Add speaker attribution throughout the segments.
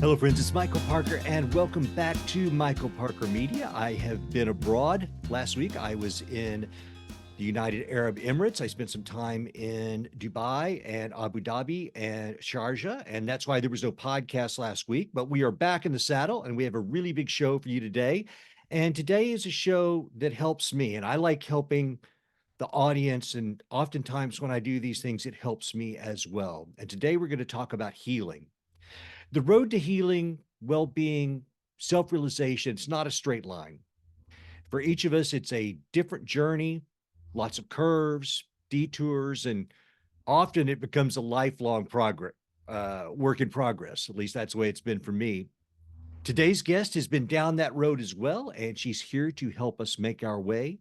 Speaker 1: Hello, friends. It's Michael Parker, and welcome back to Michael Parker Media. I have been abroad. Last week, I was in the United Arab Emirates. I spent some time in Dubai and Abu Dhabi and Sharjah, and that's why there was no podcast last week. But we are back in the saddle, and we have a really big show for you today. And today is a show that helps me, and I like helping the audience. And oftentimes, when I do these things, it helps me as well. And today, we're going to talk about healing. The road to healing, well-being, self-realization, it's not a straight line. For each of us, it's a different journey, lots of curves, detours, and often it becomes a lifelong work in progress. At least that's the way it's been for me. Today's guest has been down that road as well, and she's here to help us make our way.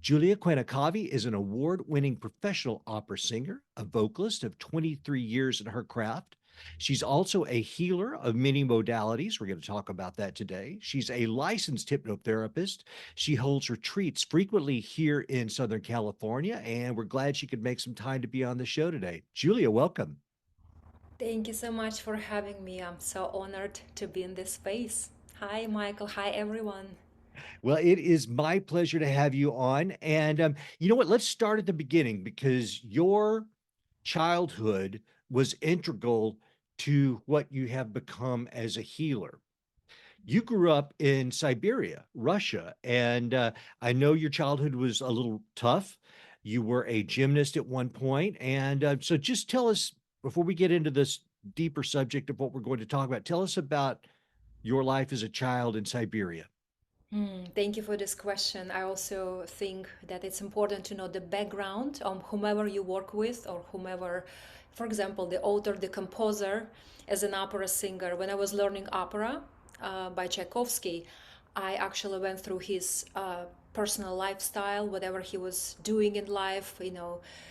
Speaker 1: Quena Kavi is an award-winning professional opera singer, a vocalist of 23 years in her craft. She's also a healer of many modalities. We're going to talk about that today. She's a licensed hypnotherapist. She holds retreats frequently here in Southern California, and we're glad she could make some time to be on the show today. Julia, welcome.
Speaker 2: Thank you so much for having me. I'm so honored to be in this space. Hi, Michael. Hi, everyone.
Speaker 1: Well, it is my pleasure to have you on. And you know what? Let's start at the beginning because your childhood was integral to what you have become as a healer. You grew up in Siberia, Russia, and I know your childhood was a little tough. You were a gymnast at one point, and so just tell us before we get into this deeper subject of what we're going to talk about. Tell us about your life as a child in Siberia.
Speaker 2: Thank you for this question. I also think that it's important to know the background of whomever you work with or whomever, for example, the author, the composer, as an opera singer. When I was learning opera by Tchaikovsky, I actually went through his personal lifestyle, whatever he was doing in life,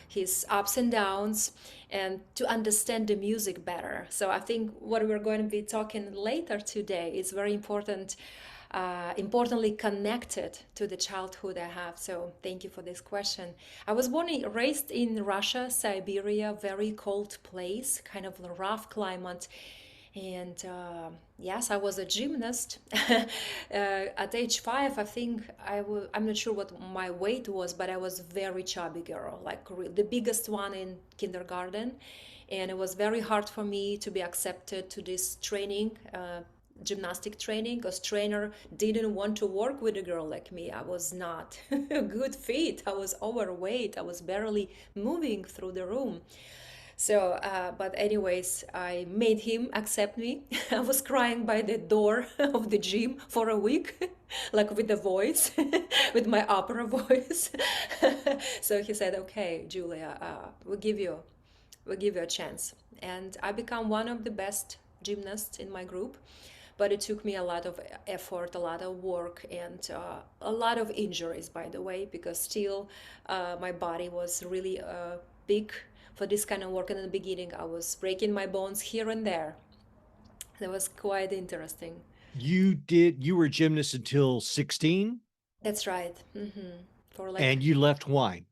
Speaker 2: his ups and downs, and to understand the music better. So I think what we're going to be talking later today is very important, importantly connected to the childhood I have. So thank you for this question. I was born and raised in Russia, Siberia, very cold place, kind of a rough climate. And yes, I was a gymnast. At age 5, I think I'm not sure what my weight was, but I was very chubby girl, like the biggest one in kindergarten. And it was very hard for me to be accepted to this training, gymnastic training, because trainer didn't want to work with a girl like me. I was not a good fit. I was overweight. I was barely moving through the room. So, but anyways, I made him accept me. I was crying by the door of the gym for a week, like with the voice, with my opera voice. So he said, "Okay, Julia, we'll give you a chance." And I become one of the best gymnasts in my group. But it took me a lot of effort, a lot of work, and a lot of injuries, by the way, because still my body was really big for this kind of work. And in the beginning, I was breaking my bones here and there. That was quite interesting.
Speaker 1: You were a gymnast until 16
Speaker 2: That's right. For like,
Speaker 1: and you left wine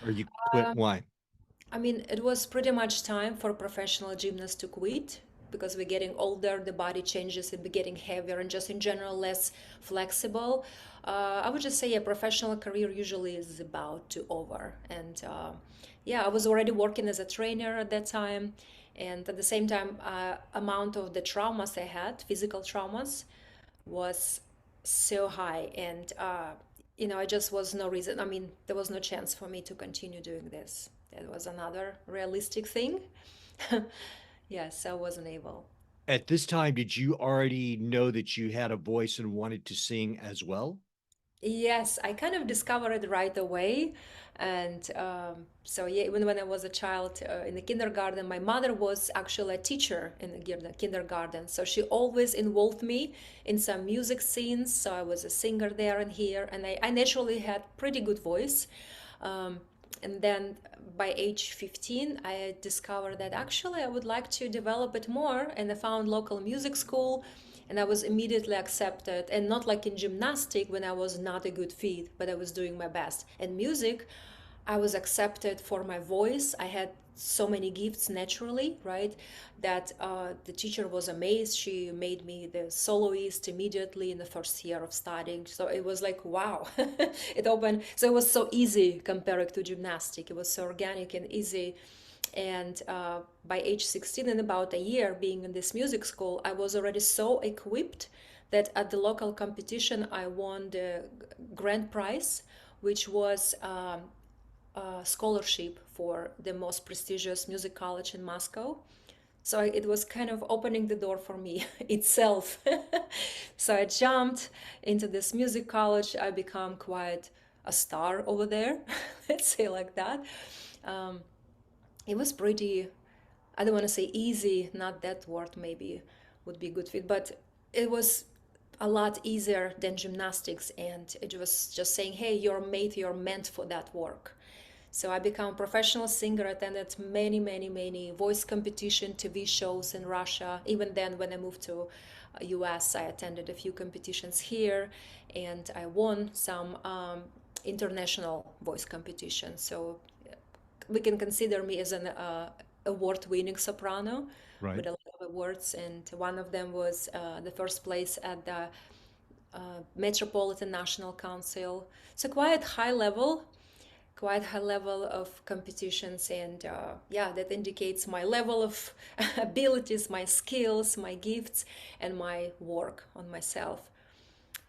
Speaker 1: or you quit
Speaker 2: um,
Speaker 1: wine.
Speaker 2: I mean, it was pretty much time for professional gymnasts to quit because we're getting older, the body changes, it be getting heavier, and just in general less flexible. I would just say a professional career usually is about to over. And yeah, I was already working as a trainer at that time, and at the same time, amount of the traumas I had, physical traumas, was so high, and I just was no reason. I mean, there was no chance for me to continue doing this. That was another realistic thing. Yes, I wasn't able.
Speaker 1: At this time, did you already know that you had a voice and wanted to sing as well?
Speaker 2: Yes, I kind of discovered it right away. And so, yeah, even when I was a child in the kindergarten, my mother was actually a teacher in the kindergarten. So she always involved me in some music scenes. So I was a singer there and here. And I naturally had pretty good voice. Um, and then by age 15, I discovered that actually I would like to develop it more. And I found local music school, and I was immediately accepted. And not like in gymnastic when I was not a good fit, but I was doing my best. And music, I was accepted for my voice. I had so many gifts naturally, right? That the teacher was amazed. She made me the soloist immediately in the first year of studying. So it was like, wow, it opened. So it was so easy compared to gymnastic. It was so organic and easy. And by age 16, in about a year being in this music school, I was already so equipped that at the local competition, I won the grand prize, which was scholarship for the most prestigious music college in Moscow. So it was kind of opening the door for me itself. So I jumped into this music college. I become quite a star over there, let's say like that. Um, it was pretty, I don't want to say easy, not that word maybe would be a good fit, but it was a lot easier than gymnastics. And it was just saying, hey, you're made, you're meant for that work. So I became a professional singer, attended many, many, many voice competition, TV shows in Russia. Even then, when I moved to US, I attended a few competitions here, and I won some international voice competitions. So we can consider me as an award-winning soprano
Speaker 1: Right.
Speaker 2: with a lot of awards, and one of them was the first place at the Metropolitan National Council. So quite high level of competitions, and yeah, that indicates my level of abilities, my skills, my gifts, and my work on myself.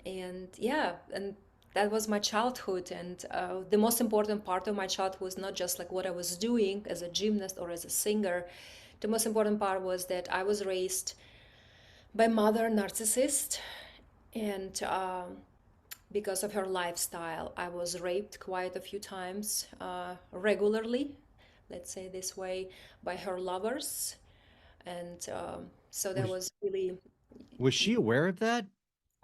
Speaker 2: And yeah, and that was my childhood. And the most important part of my childhood was not just like what I was doing as a gymnast or as a singer. The most important part was that I was raised by mother narcissist, and because of her lifestyle, I was raped quite a few times, regularly, let's say this way, by her lovers. And so that
Speaker 1: Was
Speaker 2: was really,
Speaker 1: was she aware of that?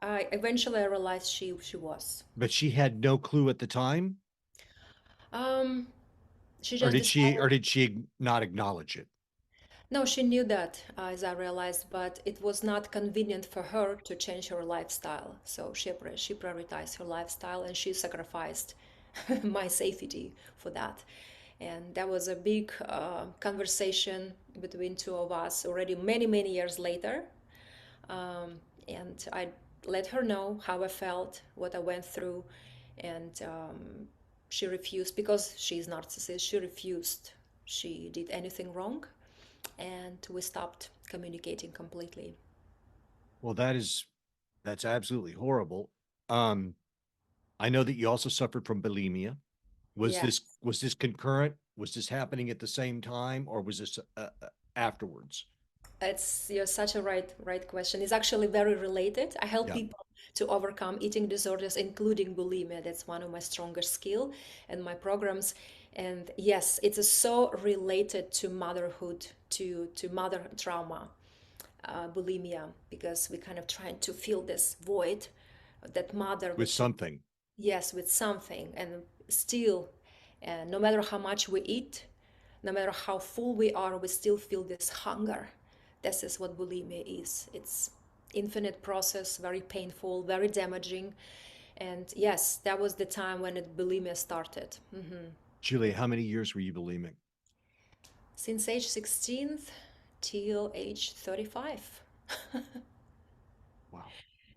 Speaker 2: I eventually I realized she was.
Speaker 1: But she had no clue at the time?
Speaker 2: Um, she
Speaker 1: Or
Speaker 2: just decided.
Speaker 1: did she not acknowledge it?
Speaker 2: No, she knew that, as I realized, but it was not convenient for her to change her lifestyle. So she prioritized her lifestyle, and she sacrificed my safety for that. And that was a big conversation between two of us already many, many years later. And I let her know how I felt, what I went through, and she refused because she's narcissist. She refused. She did anything wrong, and we stopped communicating completely.
Speaker 1: Well, that's absolutely horrible. Um, I know that you also suffered from bulimia.
Speaker 2: Yeah,
Speaker 1: Was this concurrent? Was this happening at the same time, or was this afterwards?
Speaker 2: it's you're such a right question. It's actually very related. I help
Speaker 1: Yeah.
Speaker 2: people to overcome eating disorders, including bulimia. That's one of my strongest skill and my programs. And yes, it's so related to motherhood, to mother trauma, bulimia, because we kind of trying to fill this void, that mother
Speaker 1: With
Speaker 2: which is,
Speaker 1: something.
Speaker 2: yes, with something. And still, no matter how much we eat, no matter how full we are, we still feel this hunger. This is what bulimia is. It's infinite process, very painful, very damaging. And yes, that was the time when bulimia started.
Speaker 1: Julia, how many years were you bulimic?
Speaker 2: Since age 16 till age 35.
Speaker 1: Wow.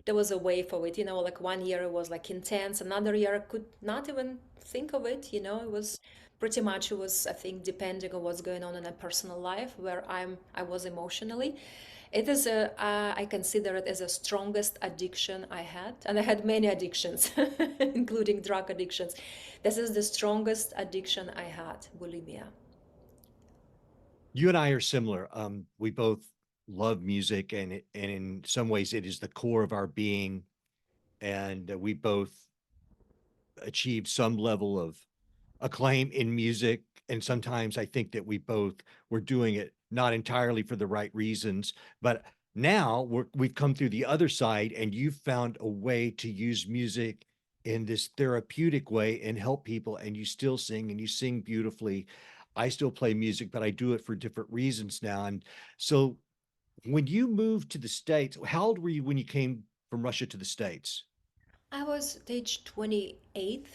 Speaker 2: There was a wave of it, like one year it was like intense, another year I could not even think of it, it was pretty much, it was, I think, depending on what's going on in a personal life where I was emotionally. It is I consider it as the strongest addiction I had, and I had many addictions including drug addictions. This is the strongest addiction I had, bulimia.
Speaker 1: You and I are similar. We both love music, and in some ways, it is the core of our being. And we both achieved some level of acclaim in music. And sometimes I think that we both were doing it not entirely for the right reasons. But now we've come through the other side, and you've found a way to use music in this therapeutic way and help people. And you still sing, and you sing beautifully. I still play music, but I do it for different reasons now. And so when you moved to the States, how old were you when you came from Russia to the States?
Speaker 2: I was at age 28.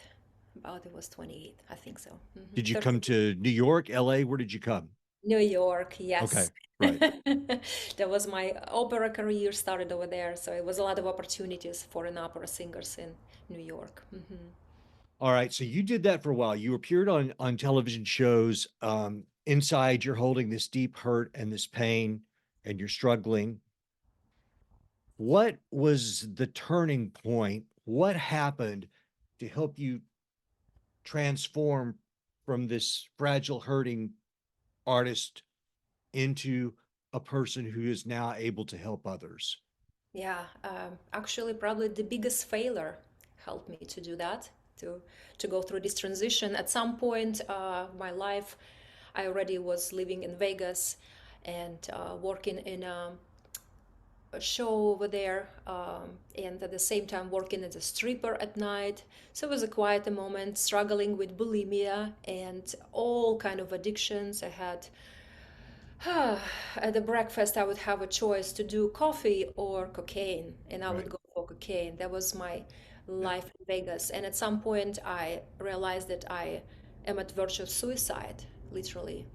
Speaker 2: About it was 28, I think so.
Speaker 1: Did you
Speaker 2: 30.
Speaker 1: come to New York, LA? Where did you come?
Speaker 2: New York,
Speaker 1: Okay,
Speaker 2: yes.
Speaker 1: right.
Speaker 2: That was my opera career started over there, so it was a lot of opportunities for an opera singers in New York.
Speaker 1: All right. So you did that for a while. You appeared on television shows. Inside, you're holding this deep hurt and this pain, and you're struggling. What was the turning point? What happened to help you transform from this fragile, hurting artist into a person who is now able to help others?
Speaker 2: Yeah, actually, probably the biggest failure helped me to do that, to to go through this transition. At some point, my life, I already was living in Vegas and working in a show over there, and at the same time working as a stripper at night. So it was a quiet moment, struggling with bulimia and all kind of addictions. I had at the breakfast, I would have a choice to do coffee or cocaine, and I would
Speaker 1: Right.
Speaker 2: go for cocaine. That was my
Speaker 1: Yeah.
Speaker 2: life in Vegas. And at some point, I realized that I am at verge of suicide, literally.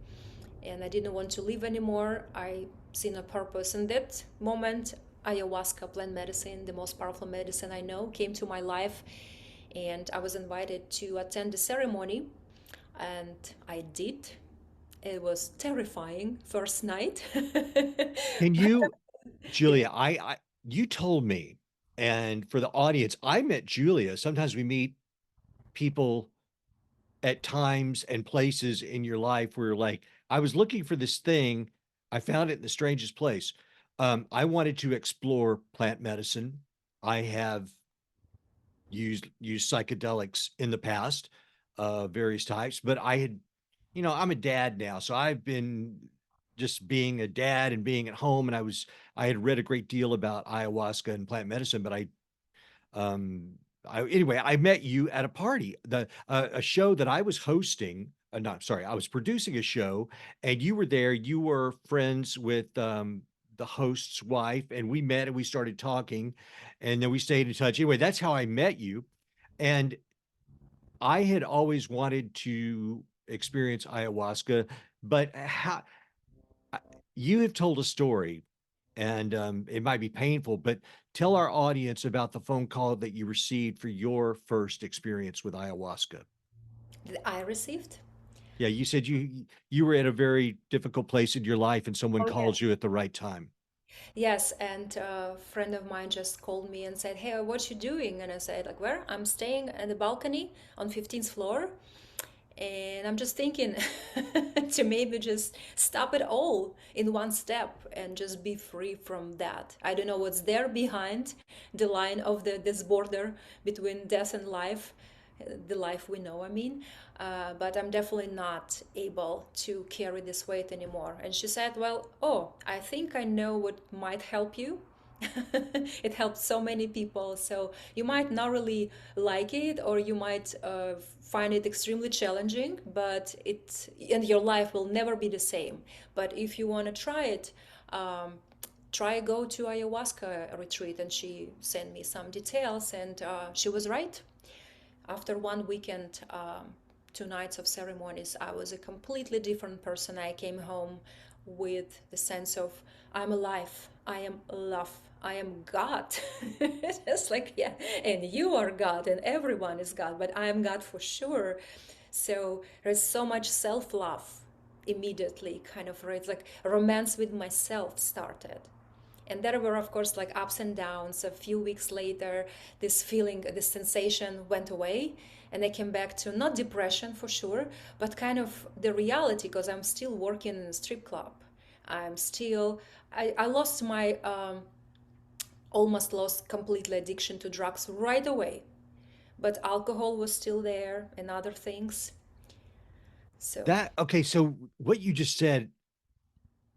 Speaker 2: And I didn't want to live anymore. I seen a purpose. In that moment, ayahuasca, plant medicine, the most powerful medicine I know, came to my life. And I was invited to attend the ceremony, and I did. It was terrifying first night.
Speaker 1: Can
Speaker 2: But
Speaker 1: you,
Speaker 2: yeah,
Speaker 1: Julia, you told me, and for the audience, I met Julia. Sometimes we meet people at times and places in your life where like, I was looking for this thing, I found it in the strangest place. I wanted to explore plant medicine. I have used psychedelics in the past, various types, but I had, I'm a dad now, so I've been just being a dad and being at home, and I had read a great deal about ayahuasca and plant medicine, but um, anyway, I met you at a party, a show that I was hosting. Not sorry, I was producing a show, and you were there. You were friends with the host's wife, and we met and we started talking, and then we stayed in touch. Anyway, that's how I met you, and I had always wanted to experience ayahuasca, but how you have told a story, and it might be painful, but tell our audience about the phone call that you received for your first experience with ayahuasca.
Speaker 2: that I received.
Speaker 1: Yeah, you said you were at a very difficult place in your life, and someone
Speaker 2: Oh, yes.
Speaker 1: called you at the right time.
Speaker 2: Yes, and a friend of mine just called me and said, "Hey, what you doing?" And I said, like, "Where? I'm staying at the balcony on 15th floor." And I'm just thinking to maybe just stop it all in one step and just be free from that. I don't know what's there behind the line of this border between death and life, the life we know, I mean. But I'm definitely not able to carry this weight anymore. And she said, "Well, oh, I think I know what might help you." It helps so many people, so you might not really like it, or you might find it extremely challenging, but it and your life will never be the same. But if you want to try it, um, try go to ayahuasca retreat. And she sent me some details, and she was right. After one weekend, 2 nights of ceremonies, I was a completely different person. I came home with the sense of I'm alive, I am love, I am God. It's like, yeah, and you are God, and everyone is God, but I am God for sure. So there's so much self love immediately, kind of, right? Like romance with myself started. And there were, of course, like ups and downs. A few weeks later, this feeling, this sensation went away. And I came back to not depression for sure, but kind of the reality, because I'm still working in a strip club. I'm still, I lost my, almost lost completely addiction to drugs right away. But alcohol was still there and other things. So,
Speaker 1: That okay, so what you just said,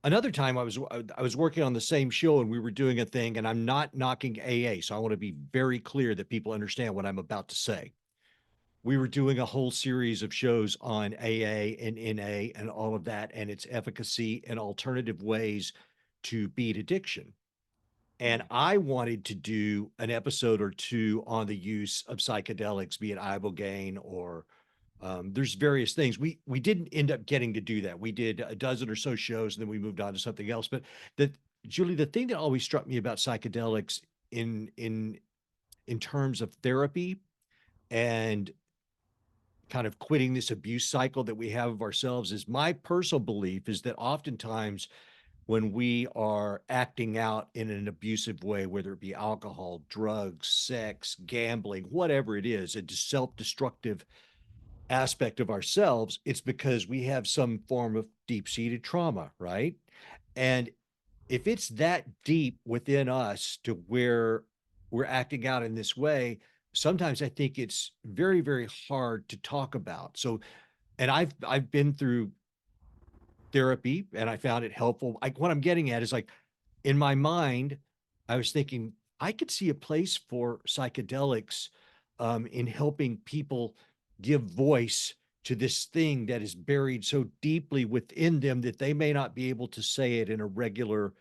Speaker 1: another time I was working on the same show and we were doing a thing, and I'm not knocking AA, so I want to be very clear that people understand what I'm about to say. We were doing a whole series of shows on AA and NA and all of that and its efficacy and alternative ways to beat addiction. And I wanted to do an episode or two on the use of psychedelics, be it ibogaine or there's various things. We didn't end up getting to do that. We did a dozen or so shows, and then we moved on to something else. But that, Julie, the thing that always struck me about psychedelics in terms of therapy and kind of quitting this abuse cycle that we have of ourselves is my personal belief is that oftentimes when we are acting out in an abusive way, whether it be alcohol, drugs, sex, gambling, whatever it is, a self-destructive aspect of ourselves, it's because we have some form of deep-seated trauma, right? And if it's that deep within us to where we're acting out in this way, sometimes I think it's very, very hard to talk about. So, and I've been through therapy and I found it helpful. Like what I'm getting at is like in my mind, I was thinking I could see a place for psychedelics in helping people give voice to this thing that is buried so deeply within them that they may not be able to say it in a regular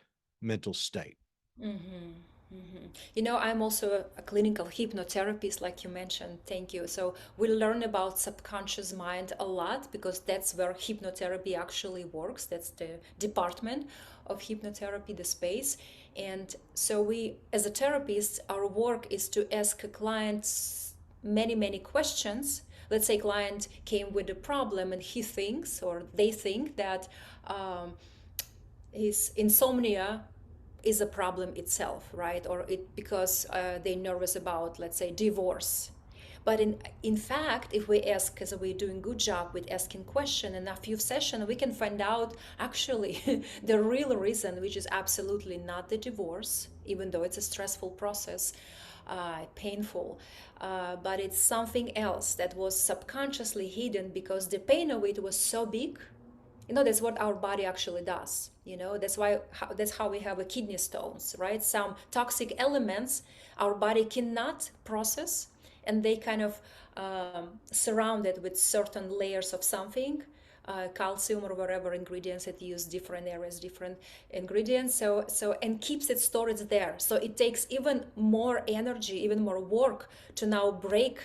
Speaker 1: mental state.
Speaker 2: Mm-hmm. Mm-hmm. You know, I'm also a clinical hypnotherapist, like you mentioned. Thank you. So we learn about subconscious mind a lot because that's where hypnotherapy actually works. That's the department of hypnotherapy, the space. And so we, as a therapist, our work is to ask clients many, many questions. Let's say client came with a problem and he thinks or they think that um, his insomnia is a problem itself, right? Or it because they're nervous about, let's say, divorce. But in fact, if we ask, because we're doing good job with asking question in a few sessions, we can find out actually the real reason, which is absolutely not the divorce, even though it's a stressful process, painful, but it's something else that was subconsciously hidden because the pain of it was so big. You know, that's what our body actually does. You know, that's how we have a kidney stones, right? Some toxic elements our body cannot process, and they kind of surround it with certain layers of something, calcium or whatever ingredients it use, different areas, different ingredients. So and keeps it stored there. So it takes even more energy, even more work to now break,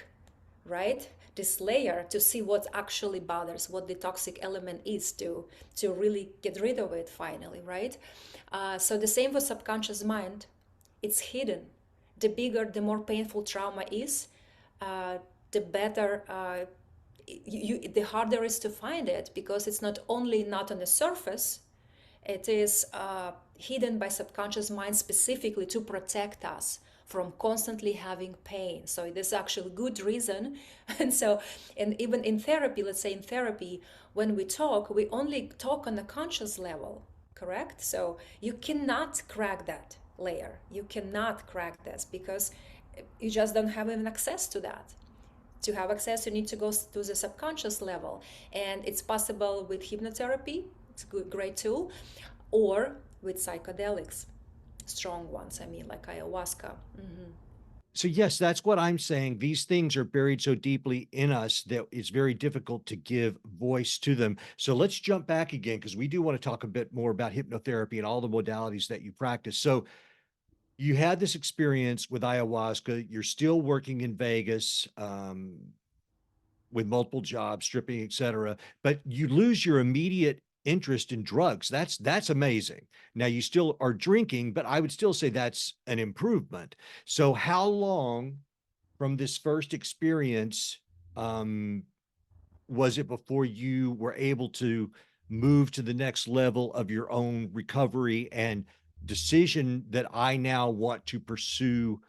Speaker 2: right, this layer to see what actually bothers, what the toxic element is, to really get rid of it finally, right? So the same with subconscious mind. It's hidden. The bigger, the more painful trauma is, uh, the better, the harder it is to find it, because it's not only not on the surface, it is hidden by subconscious mind specifically to protect us from constantly having pain. So it is actually good reason. And so, and even in therapy, let's say in therapy, when we only talk on the conscious level, correct? So you cannot crack that layer. You cannot crack this because you just don't have even access to that. To have access, you need to go to the subconscious level, and it's possible with hypnotherapy. It's a good, great tool, or with psychedelics, strong ones. I mean, like ayahuasca. Mm-hmm.
Speaker 1: So yes, that's what I'm saying. These things are buried so deeply in us that it's very difficult to give voice to them. So let's jump back again because we do want to talk a bit more about hypnotherapy and all the modalities that you practice. So you had this experience with ayahuasca. You're still working in Vegas with multiple jobs, stripping, et cetera, but you lose your immediate interest in drugs. That's amazing. Now you still are drinking, but I would still say that's an improvement. So how long from this first experience um, was it before you were able to move to the next level of your own recovery and decision that I now want to pursue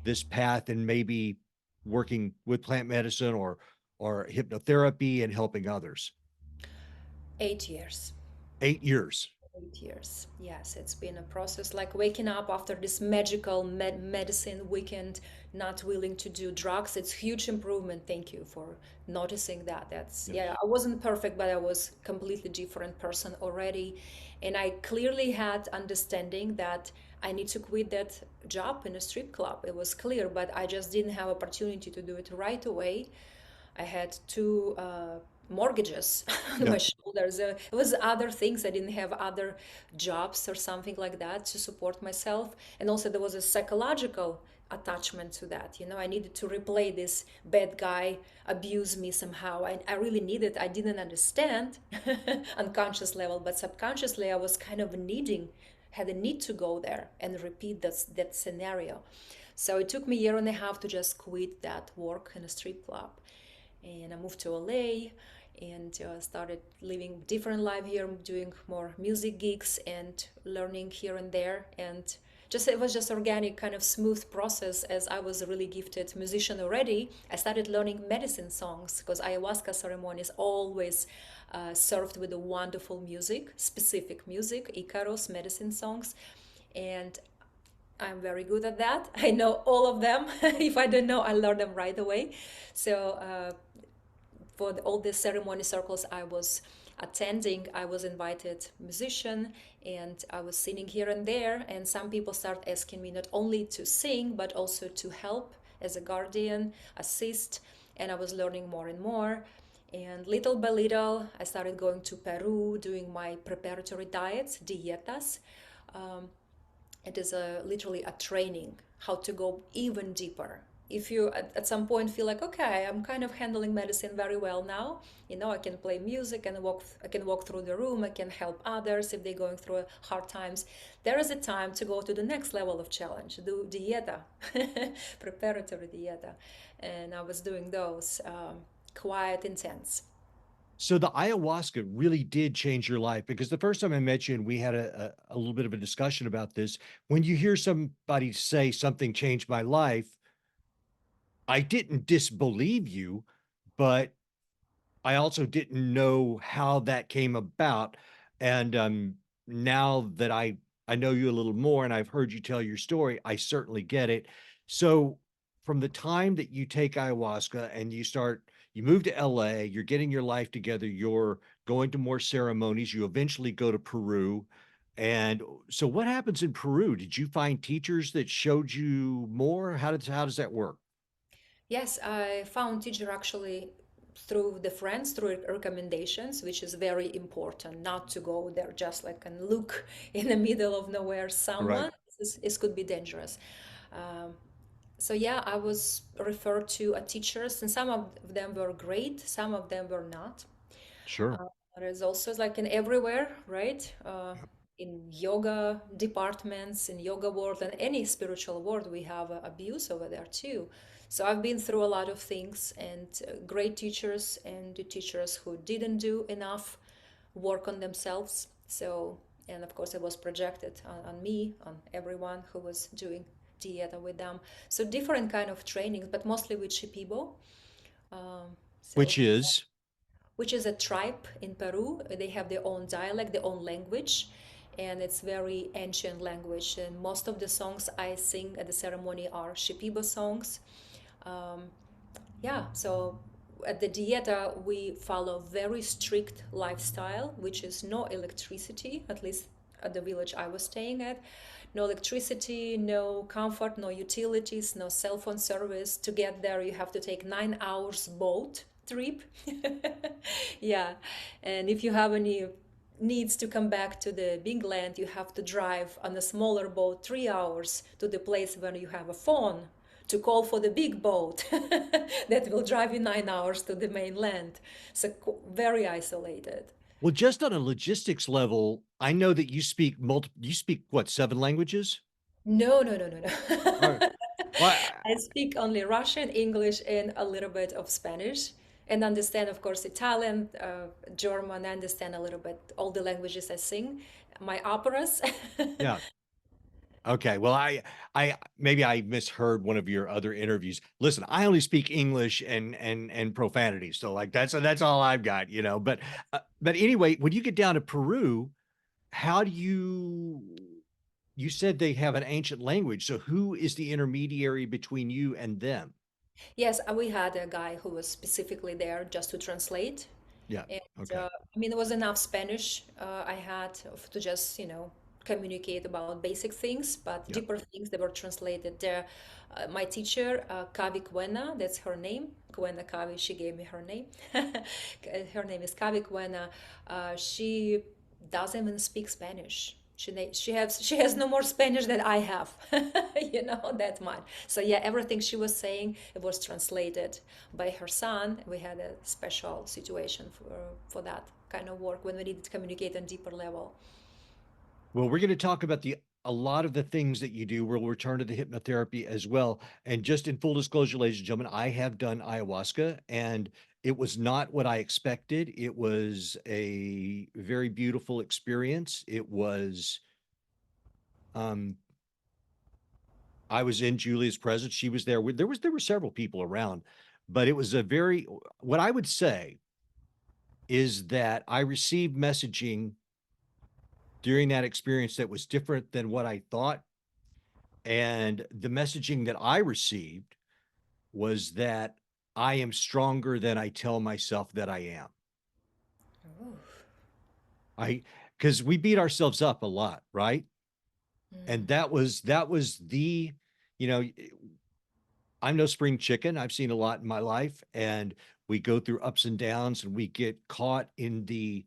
Speaker 1: this path and maybe working with plant medicine or hypnotherapy and helping others?
Speaker 2: 8 years.
Speaker 1: 8 years.
Speaker 2: 8 years. Yes, it's been a process like waking up after this magical medicine weekend, not willing to do drugs. It's huge improvement. Thank you for noticing that. That's, yeah,
Speaker 1: Yes.
Speaker 2: I wasn't perfect, but I was completely different person already. And I clearly had understanding that I need to quit that job in a strip club. It was clear, but I just didn't have opportunity to do it right away. I had two mortgages on
Speaker 1: Yeah.
Speaker 2: my shoulders. It was other things. I didn't have other jobs or something like that to support myself. And also there was a psychological attachment to that. You know, I needed to replay this bad guy abuse me somehow. I really needed, I didn't understand unconscious level, but subconsciously I was kind of needing, had a need to go there and repeat that scenario. So it took me a year and a half to just quit that work in a strip club. And I moved to LA and started living different life here, doing more music gigs and learning here and there. And just it was just organic, kind of smooth process. As I was a really gifted musician already, I started learning medicine songs because ayahuasca ceremonies always served with a wonderful music, specific music, Icaros medicine songs. And I'm very good at that. I know all of them. If I don't know, I learn them right away. So for all the ceremony circles I was attending, I was invited musician and I was singing here and there. And some people start asking me not only to sing, but also to help as a guardian, assist. And I was learning more and more. And little by little, I started going to Peru, doing my preparatory diets, dietas. Um, it is literally a training how to go even deeper. If you at some point feel like, okay, I'm kind of handling medicine very well now, you know, I can play music and I can walk through the room, I can help others if they're going through hard times, there is a time to go to the next level of challenge, do dieta, preparatory dieta. And I was doing those, quite intense.
Speaker 1: So the ayahuasca really did change your life because the first time I met you and we had a little bit of a discussion about this, when you hear somebody say something changed my life, I didn't disbelieve you, but I also didn't know how that came about. And now that I know you a little more and I've heard you tell your story, I certainly get it. So from the time that you take ayahuasca and you move to LA, you're getting your life together, you're going to more ceremonies, you eventually go to Peru. And so what happens in Peru? Did you find teachers that showed you more? How does that work?
Speaker 2: Yes, I found teacher actually through the friends, through recommendations, which is very important, not to go there just like and look in the middle of nowhere
Speaker 1: Right.
Speaker 2: someone. This could be dangerous. Um, so yeah, I was referred to a teachers, and some of them were great, some of them were not.
Speaker 1: Sure.
Speaker 2: Uh, there's also like in everywhere, right? In yoga departments, in yoga world, and any spiritual world, we have abuse over there too. So I've been through a lot of things, and great teachers and the teachers who didn't do enough work on themselves. So, and of course, it was projected on me, on everyone who was doing dieta with them. So different kind of trainings, but mostly with Shipibo. Um, so
Speaker 1: Which is
Speaker 2: which is a tribe in Peru. They have their own dialect, their own language, and it's very ancient language. And most of the songs I sing at the ceremony are Shipibo songs. Um, yeah, so at the dieta we follow very strict lifestyle, which is no electricity, at least at the village I was staying at. No electricity, no comfort, no utilities, no cell phone service. To get there, you have to take 9 hours boat trip. Yeah, and if you have any needs to come back to the big land, you have to drive on a smaller boat 3 hours to the place where you have a phone to call for the big boat that will drive you 9 hours to the mainland. So very isolated.
Speaker 1: Well, just on a logistics level, I know that you speak what, 7 languages?
Speaker 2: No, no, no, no,
Speaker 1: All right.
Speaker 2: no.
Speaker 1: Well,
Speaker 2: I speak only Russian, English, and a little bit of Spanish, and understand, of course, Italian, German. I understand a little bit all the languages I sing, my operas.
Speaker 1: yeah. Okay. Well, I maybe I misheard one of your other interviews. Listen, I only speak English and profanity, so like that's all I've got, you know. But anyway, when you get down to Peru, how do you said they have an ancient language, so who is the intermediary between you and them?
Speaker 2: Yes, we had a guy who was specifically there just to translate.
Speaker 1: Yeah.
Speaker 2: And
Speaker 1: Okay.
Speaker 2: I mean, there was enough Spanish I had to just, you know, communicate about basic things, but
Speaker 1: Yep.
Speaker 2: deeper things, they were translated there. My teacher, Kavi Quena, that's her name. Quena Kavi, she gave me her name. Her name is Kavi Quena. She doesn't even speak Spanish. She has no more Spanish than I have, that much. So yeah, everything she was saying, it was translated by her son. We had a special situation for that kind of work when we needed to communicate on deeper level.
Speaker 1: Well, we're going to talk about the a lot of the things that you do. We'll return to the hypnotherapy as well. And just in full disclosure, ladies and gentlemen, I have done ayahuasca and it was not what I expected. It was a very beautiful experience. It was um I was in Julia's presence. She was there. There were several people around, but it was a very what I would say is that I received messaging during that experience that was different than what I thought. And the messaging that I received was that I am stronger than I tell myself that I am.
Speaker 2: Ooh.
Speaker 1: I because we beat ourselves up a lot, right? And
Speaker 2: Mm.
Speaker 1: that was the, you know, I'm no spring chicken. I've seen a lot in my life, and we go through ups and downs, and we get caught in the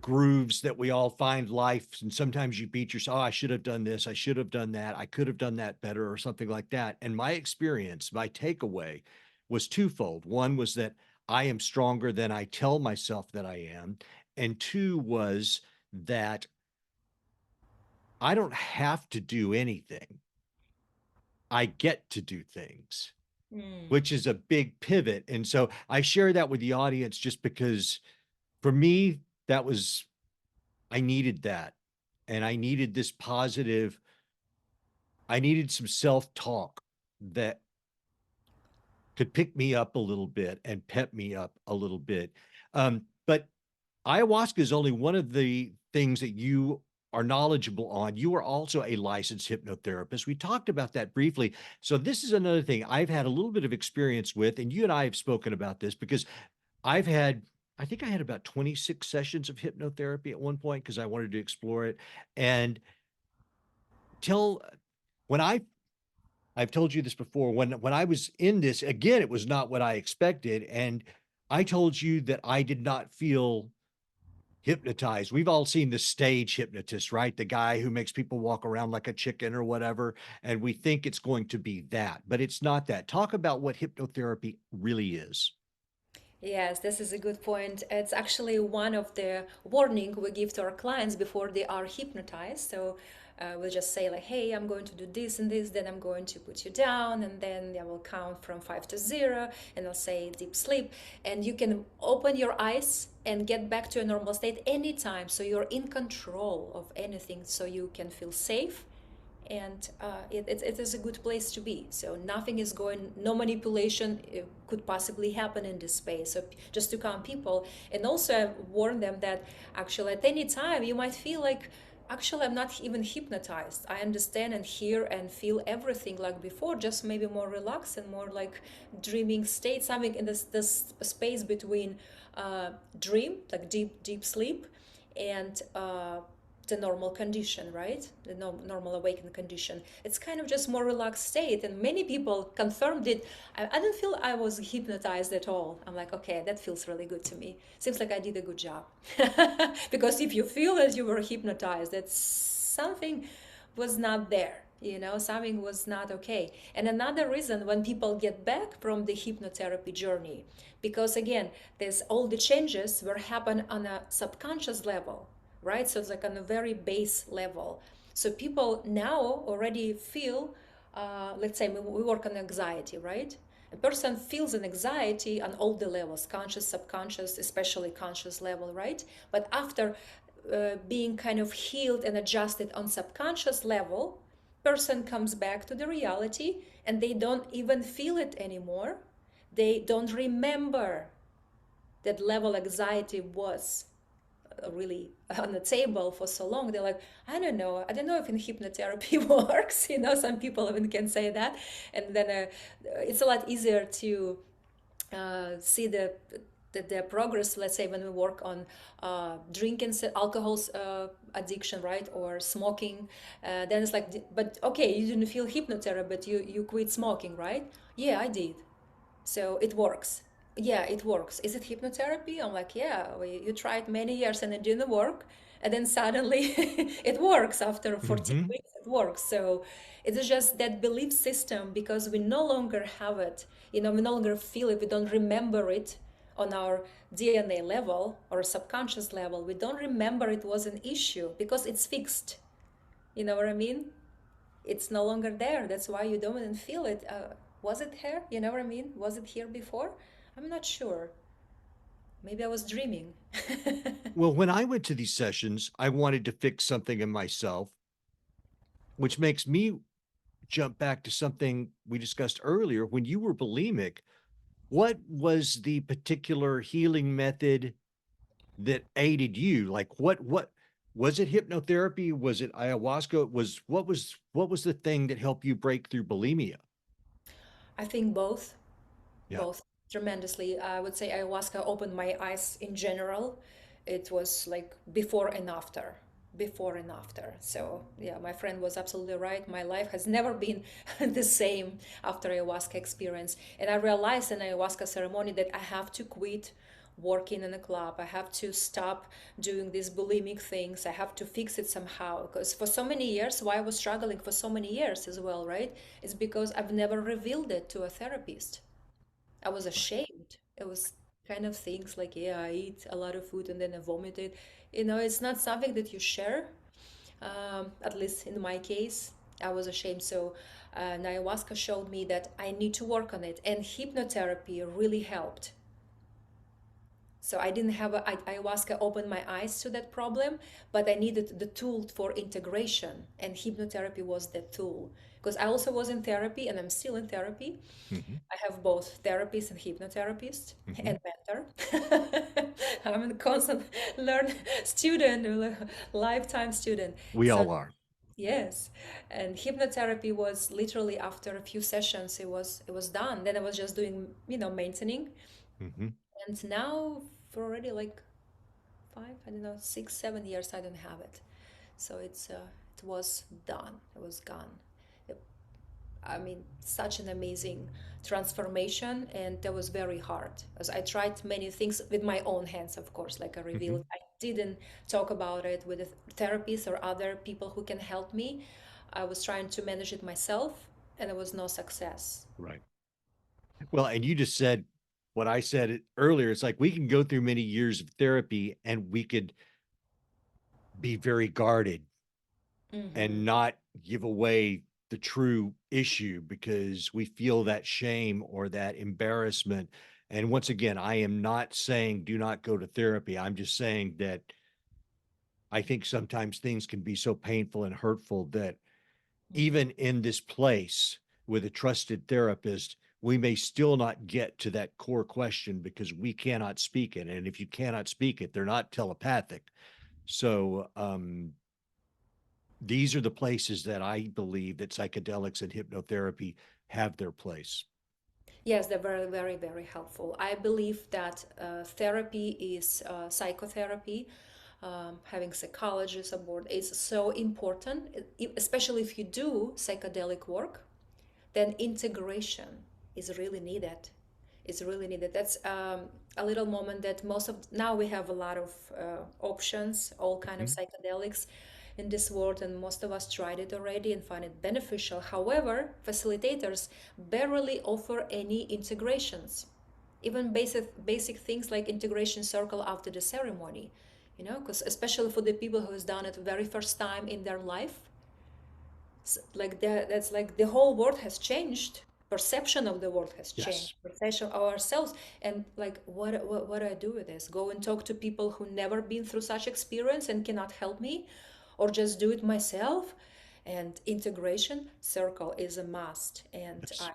Speaker 1: grooves that we all find life. And sometimes you beat yourself, oh, I should have done this, I should have done that, I could have done that better, or something like that. And my experience, my takeaway was twofold. One was that I am stronger than I tell myself that I am. And two was that I don't have to do anything, I get to do things,
Speaker 2: Mm.
Speaker 1: which is a big pivot. And so I share that with the audience just because for me, that was I needed that. And I needed this positive, I needed some self talk that could pick me up a little bit and pep me up a little bit. But ayahuasca is only one of the things that you are knowledgeable on. You are also a licensed hypnotherapist. We talked about that briefly. So, this is another thing I've had a little bit of experience with, and you and I have spoken about this because I've had, I think I had about 26 sessions of hypnotherapy at one point because I wanted to explore it. And till when I've told you this before, when I was in this, again, it was not what I expected. And I told you that I did not feel hypnotized. We've all seen the stage hypnotist, right? The guy who makes people walk around like a chicken or whatever. And we think it's going to be that, but it's not that. Talk about what hypnotherapy really is.
Speaker 2: Yes, this is a good point. It's actually one of the warning we give to our clients before they are hypnotized. So we'll just say like, "Hey, I'm going to do this and this, then I'm going to put you down, and then I will count from 5 to 0, and I'll say deep sleep, and you can open your eyes and get back to a normal state anytime. So you're in control of anything, so you can feel safe and it is a good place to be. So nothing is going, no manipulation could possibly happen in this space. So just to calm people, and also warn them that actually at any time you might feel like, actually I'm not even hypnotized. I understand and hear and feel everything like before, just maybe more relaxed and more like dreaming state, something in this space between dream, like deep sleep, and the normal condition, right? The normal awakened condition. It's kind of just more relaxed state. And many people confirmed it. I didn't feel I was hypnotized at all. I'm like, okay, that feels really good to me. Seems like I did a good job. Because if you feel that you were hypnotized, that something was not there. Something was not okay. And another reason when people get back from the hypnotherapy journey, because again, there's all the changes were happen on a subconscious level, right? So it's like on a very base level. So people now already feel, let's say we work on anxiety, right? A person feels an anxiety on all the levels, conscious, subconscious, especially conscious level, right? But after being kind of healed and adjusted on subconscious level, person comes back to the reality and they don't even feel it anymore. They don't remember that level anxiety was really on the table for so long. They're like, I don't know if in hypnotherapy works. Some people even can say that. And then it's a lot easier to see the the progress, let's say when we work on drinking, alcohol addiction, right, or smoking, then it's like, but okay, you didn't feel hypnotherapy, but you quit smoking, right? Yeah, I did. So it works. Yeah, it works. Is it hypnotherapy? I'm like, yeah, you tried many years and it didn't work. And then suddenly it works after 14
Speaker 1: Hmm.
Speaker 2: weeks, it works. So it's just that belief system because we no longer have it. We no longer feel it. We don't remember it on our DNA level or subconscious level. We don't remember it was an issue because it's fixed. You know what I mean? It's no longer there. That's why you don't even feel it. Was it here? You know what I mean? Was it here before? I'm not sure. Maybe I was dreaming.
Speaker 1: Well, when I went to these sessions, I wanted to fix something in myself, which makes me jump back to something we discussed earlier. When you were bulimic, what was the particular healing method that aided you? Like what was it hypnotherapy? Was it ayahuasca? What was the thing that helped you break through bulimia?
Speaker 2: I think both.
Speaker 1: Yeah.
Speaker 2: Both tremendously. I would say ayahuasca opened my eyes in general. It was like before and after. Before and after. So, yeah, my friend was absolutely right. My life has never been the same after ayahuasca experience. And I realized in ayahuasca ceremony that I have to quit working in a club. I have to stop doing these bulimic things. I have to fix it somehow. Because for so many years, why I was struggling for so many years as well, right? It's because I've never revealed it to a therapist. I was
Speaker 1: Right.
Speaker 2: ashamed. It was kind of things like, yeah, I eat a lot of food and then I vomited. It's not something that you share. At least in my case, I was ashamed. So, ayahuasca showed me that I need to work on it, and hypnotherapy really helped. So I didn't have ayahuasca opened my eyes to that problem, but I needed the tool for integration, and hypnotherapy was that tool. Because I also was in therapy, and I'm still in therapy.
Speaker 1: Hmm.
Speaker 2: I have both therapist and hypnotherapist
Speaker 1: Hmm.
Speaker 2: and mentor. I'm a constant learn student, lifetime student.
Speaker 1: We
Speaker 2: So
Speaker 1: all are.
Speaker 2: yes, and hypnotherapy was literally after a few sessions, it was done. Then I was just doing, maintaining,
Speaker 1: Hmm.
Speaker 2: and now for already like five, I don't know, 6, 7 years, I don't have it. So it was done. It was gone. I mean, such an amazing transformation, and that was very hard. As I tried many things with my own hands, of course, like I
Speaker 1: Hmm.
Speaker 2: revealed. I didn't talk about it with a therapist or other people who can help me. I was trying to manage it myself, and it was no success.
Speaker 1: Right. Well, and you just said what I said earlier. It's like we can go through many years of therapy and we could be very guarded
Speaker 2: Mm-hmm.
Speaker 1: and not give away the true issue because we feel that shame or that embarrassment. And once again, I am not saying do not go to therapy. I'm just saying that I think sometimes things can be so painful and hurtful that
Speaker 2: Mm-hmm.
Speaker 1: even in this place with a trusted therapist, we may still not get to that core question because we cannot speak it. And if you cannot speak it, they're not telepathic. So these are the places that I believe that psychedelics and hypnotherapy have their place.
Speaker 2: Yes, they're very, very, very helpful. I believe that therapy is psychotherapy. Having psychologists aboard is so important, especially if you do psychedelic work, then integration is really needed. It's really needed. That's a little moment that most of now we have a lot of options, all kind of
Speaker 1: Mhm.
Speaker 2: psychedelics in this world, and most of us tried it already and find it beneficial. However, facilitators barely offer any integrations, even basic things like integration circle after the ceremony. Because especially for the people who's done it very first time in their life, like that's like the whole world has changed, perception of the world has changed,
Speaker 1: Yes.
Speaker 2: perception of ourselves, and like what do I do with this? Go and talk to people who never been through such experience and cannot help me, or just do it myself? And integration circle is a must, and
Speaker 1: Yes.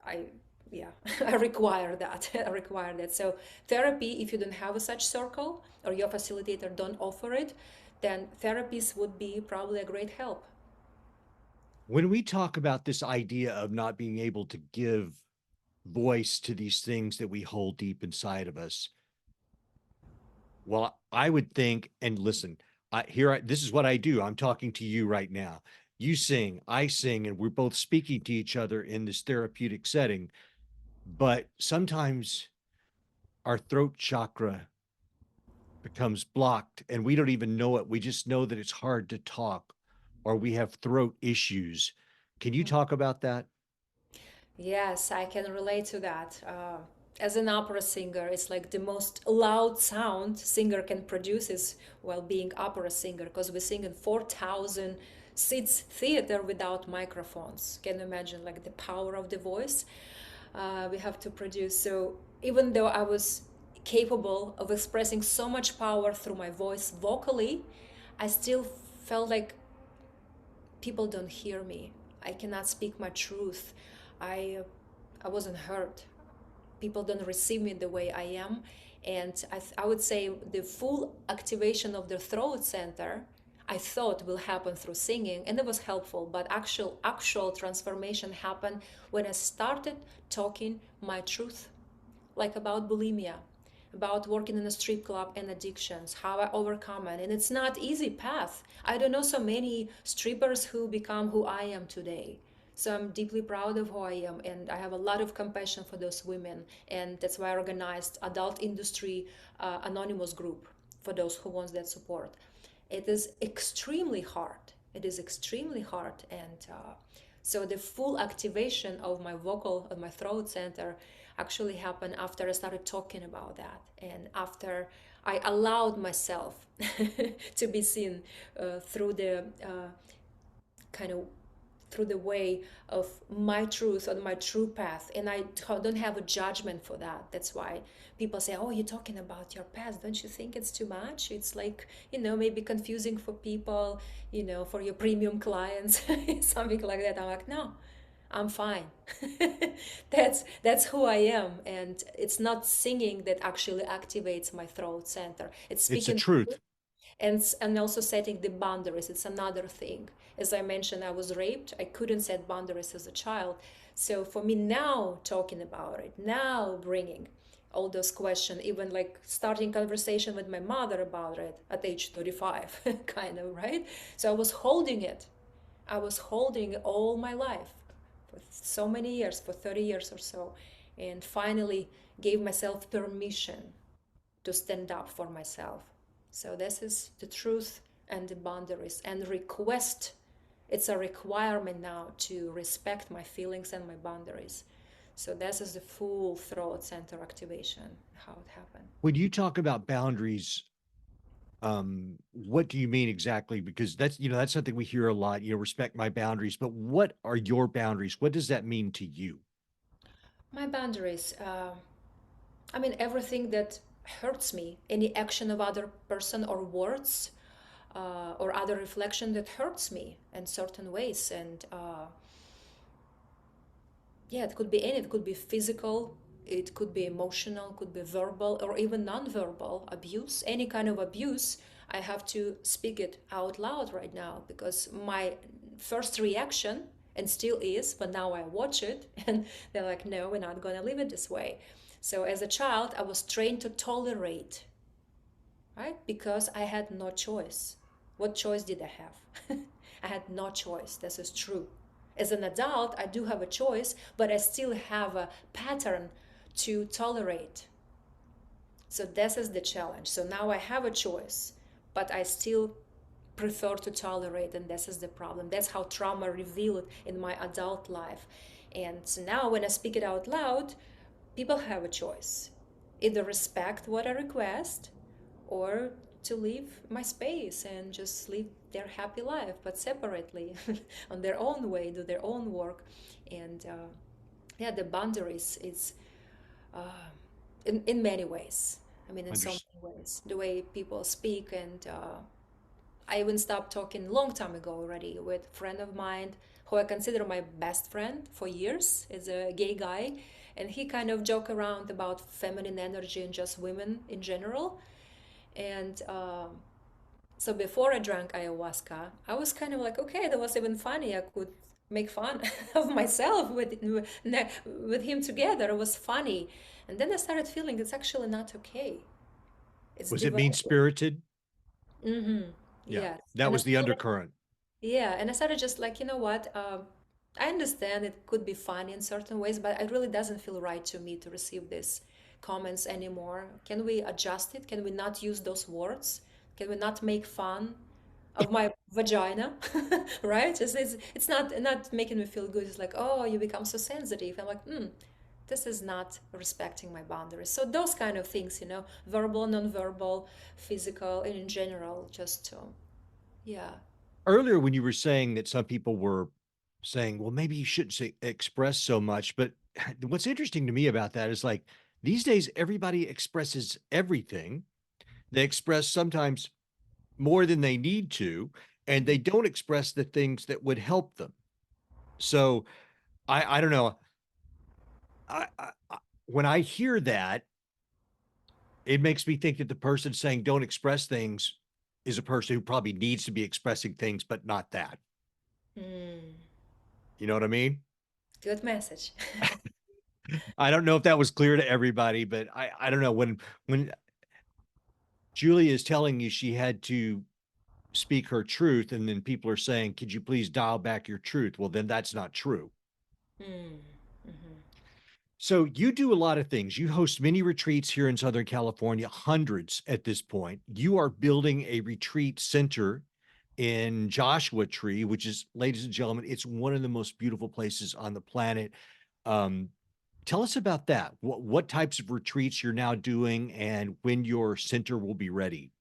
Speaker 2: I yeah, I require that. I require that. So therapy, if you don't have a such circle or your facilitator don't offer it, then therapies would be probably a great help.
Speaker 1: When we talk about this idea of not being able to give voice to these things that we hold deep inside of us. Well, I would think, and listen, this is what I do. I'm talking to you right now. You sing, I sing, and we're both speaking to each other in this therapeutic setting. But sometimes our throat chakra becomes blocked and we don't even know it. We just know that it's hard to talk or we have throat issues. Can you talk about that?
Speaker 2: Yes, I can relate to that. As an opera singer, it's like the most loud sound singer can produce is while being opera singer, because we sing in 4,000 seats theater without microphones. Can you imagine like the power of the voice we have to produce? So even though I was capable of expressing so much power through my voice vocally, I still felt like people don't hear me. I cannot speak my truth. I I wasn't heard. People don't receive me the way I am, and I would say the full activation of the throat center I thought will happen through singing, and it was helpful. But actual transformation happened when I started talking my truth, like about bulimia, about working in a strip club and addictions, how I overcome it. And it's not easy path. I don't know so many strippers who become who I am today. So I'm deeply proud of who I am, and I have a lot of compassion for those women. And that's why I organized Adult Industry Anonymous group for those who want that support. It is extremely hard. It is extremely hard, and so the full activation of my vocal, of my throat center, actually happened after I started talking about that, and after I allowed myself to be seen through the kind of through the way of my truth and my true path, and I don't have a judgment for that. That's why people say, oh, you're talking about your past, don't you think it's too much? It's like, maybe confusing for people, for your premium clients, something like that. I'm like, no, I'm fine. That's who I am, and it's not singing that actually activates my throat center. It's
Speaker 1: It's the
Speaker 2: speaking,
Speaker 1: truth.
Speaker 2: and also setting the boundaries. It's another thing. As I mentioned, I was raped. I couldn't set boundaries as a child. So for me now, talking about it, now bringing all those questions, even like starting conversation with my mother about it at age 35, kind of, right? So I was holding it. I was holding all my life for so many years, for 30 years or so, and finally gave myself permission to stand up for myself. So this is the truth and the boundaries and request. It's a requirement now to respect my feelings and my boundaries. So this is the full throat center activation, how it happened.
Speaker 1: When you talk about boundaries, what do you mean exactly? Because that's something we hear a lot, respect my boundaries, but what are your boundaries? What does that mean to you?
Speaker 2: My boundaries, I mean, everything that hurts me, any action of other person or words or other reflection that hurts me in certain ways. And yeah, it could be any, it could be physical, it could be emotional, could be verbal, or even non-verbal abuse, any kind of abuse. I have to speak it out loud right now, because my first reaction, and still is, but now I watch it and they're like, no, we're not going to leave it this way. So as a child, I was trained to tolerate, right? Because I had no choice. What choice did I have? I had no choice. This is true. As an adult, I do have a choice, but I still have a pattern to tolerate. So this is the challenge. So now I have a choice, but I still prefer to tolerate, and this is the problem. That's how trauma revealed in my adult life. And so now when I speak it out loud, people have a choice. Either respect what I request, or to leave my space and just live their happy life, but separately, on their own way, do their own work. And yeah, the boundaries is uh, in many ways. I mean, in so
Speaker 1: Understand.
Speaker 2: many ways, the way people speak. And I even stopped talking a long time ago already with a friend of mine who I consider my best friend for years. Is a gay guy, and he kind of joke around about feminine energy and just women in general. And so before I drank ayahuasca, I was kind of like, okay, that was even funny. I could make fun of myself with him together. It was funny. And then I started feeling it's actually not okay. It's
Speaker 1: Was it
Speaker 2: developed.
Speaker 1: mean spirited?
Speaker 2: Mm-hmm.
Speaker 1: Yeah,
Speaker 2: Yes.
Speaker 1: that
Speaker 2: And I
Speaker 1: was the
Speaker 2: started,
Speaker 1: undercurrent.
Speaker 2: yeah, and I started just like, you know what? I understand it could be funny in certain ways, but it really doesn't feel right to me to receive these comments anymore. Can we adjust it? Can we not use those words? Can we not make fun of my vagina? Right? It's not making me feel good. It's like, oh, you become so sensitive. I'm like, this is not respecting my boundaries. So those kind of things, verbal, non-verbal, physical, and in general, just yeah.
Speaker 1: Earlier, when you were saying that some people were saying, well, maybe you shouldn't say express so much, but what's interesting to me about that is like these days everybody expresses everything. They express sometimes more than they need to, and they don't express the things that would help them. So I don't know. When I hear that, it makes me think that the person saying don't express things is a person who probably needs to be expressing things, but not that.
Speaker 2: Mm,
Speaker 1: You know what I mean?
Speaker 2: good message.
Speaker 1: I don't know if that was clear to everybody, but I don't know when Julie is telling you she had to speak her truth, and then people are saying, "Could you please dial back your truth?" Well, then that's not true.
Speaker 2: Mm, mhm.
Speaker 1: So you do a lot of things. You host many retreats here in Southern California, hundreds at this point. You are building a retreat center in Joshua Tree, which is, ladies and gentlemen, it's one of the most beautiful places on the planet. Um, Tell us about that. What types of retreats you're now doing and when your center will be ready.